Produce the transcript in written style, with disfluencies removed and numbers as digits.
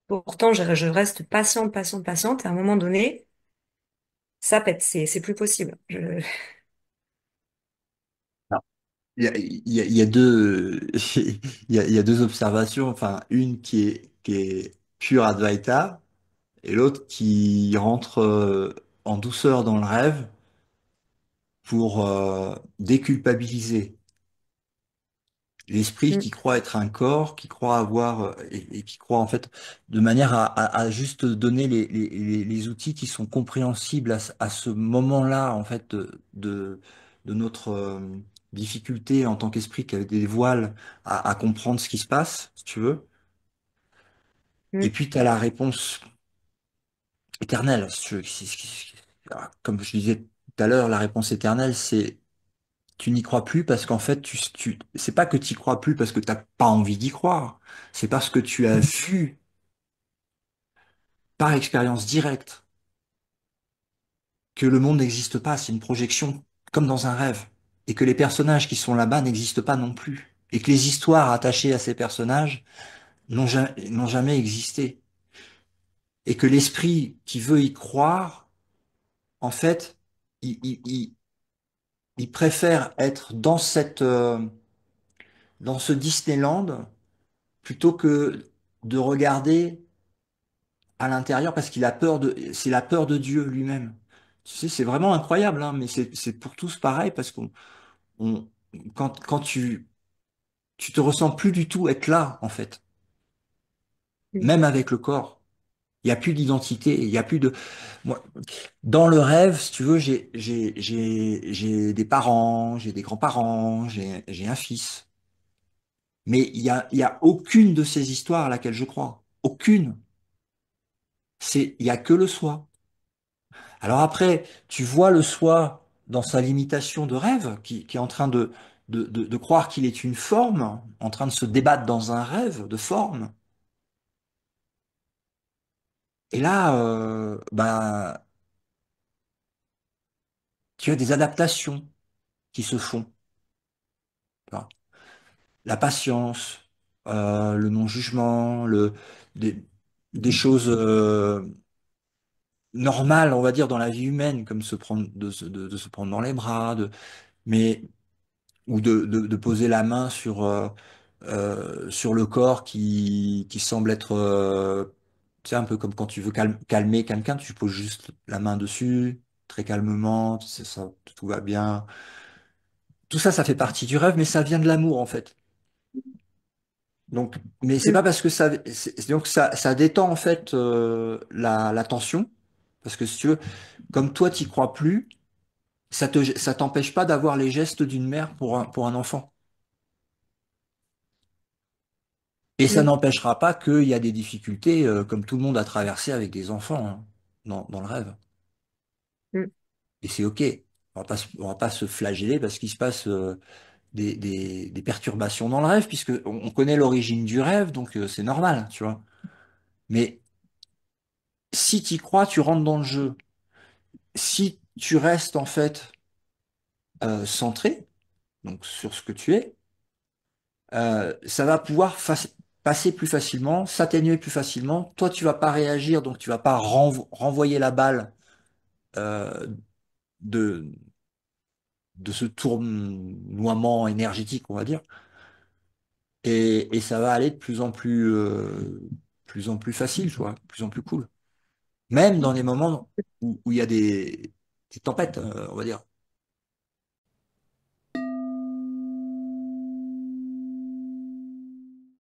Pourtant, je reste patiente, patiente, patiente. Et à un moment donné, ça pète. C'est plus possible. Alors, il y a deux, il y a deux observations. Enfin, une qui est pure Advaita et l'autre qui rentre en douceur dans le rêve pour déculpabiliser l'esprit Mm, qui croit être un corps, qui croit avoir et qui croit en fait de manière à juste donner les outils qui sont compréhensibles à ce moment-là en fait de notre difficulté en tant qu'esprit qui a des voiles à comprendre ce qui se passe, si tu veux. Et mm, puis tu as la réponse éternelle. Si tu veux. Alors, comme je disais tout à l'heure, la réponse éternelle, c'est tu n'y crois plus parce qu'en fait, c'est pas que tu n'y crois plus parce que t'as pas envie d'y croire. C'est parce que tu as vu par expérience directe que le monde n'existe pas, c'est une projection comme dans un rêve. Et que les personnages qui sont là-bas n'existent pas non plus. Et que les histoires attachées à ces personnages n'ont jamais existé. Et que l'esprit qui veut y croire, en fait, il préfère être dans ce Disneyland plutôt que de regarder à l'intérieur parce qu'il a peur c'est la peur de Dieu lui-même. Tu sais, c'est vraiment incroyable, hein, mais c'est pour tous pareil parce on, quand tu te ressens plus du tout être là, en fait, mm, même avec le corps. Il n'y a plus d'identité, il y a plus de, moi, dans le rêve, si tu veux, j'ai des parents, j'ai des grands-parents, j'ai un fils. Mais il y a aucune de ces histoires à laquelle je crois. Aucune. Il y a que le soi. Alors après, tu vois le soi dans sa limitation de rêve, qui est en train de croire qu'il est une forme, en train de se débattre dans un rêve de forme. Et là, tu as des adaptations qui se font. Tu vois. La patience, le non-jugement, des, des choses normales, on va dire, dans la vie humaine, comme de se prendre dans les bras, mais ou de poser la main sur le corps qui semble être, tu sais, un peu comme quand tu veux calmer quelqu'un, tu poses juste la main dessus, très calmement, tu sais, ça, tout va bien. Tout ça, ça fait partie du rêve, mais ça vient de l'amour, en fait. Donc, mais c'est mm, pas parce que donc ça détend, en fait, la tension, parce que si tu veux, comme toi, t'y crois plus, ça t'empêche pas d'avoir les gestes d'une mère pour un enfant. Et ça mm, n'empêchera pas qu'il y a des difficultés, comme tout le monde a traversé avec des enfants, hein, dans le rêve. mm, Et c'est OK. On va pas se flageller parce qu'il se passe des perturbations dans le rêve, puisque on connaît l'origine du rêve, donc c'est normal, tu vois. Mais si tu y crois, tu rentres dans le jeu. Si tu restes en fait centré, donc sur ce que tu es, ça va pouvoir passer plus facilement, s'atténuer plus facilement. Toi, tu vas pas réagir, donc tu vas pas renvoyer la balle euh, de, de ce tournoiement énergétique, on va dire. Et ça va aller de plus en plus facile, tu vois, de plus en plus cool. Même dans les moments où il y a des tempêtes, on va dire.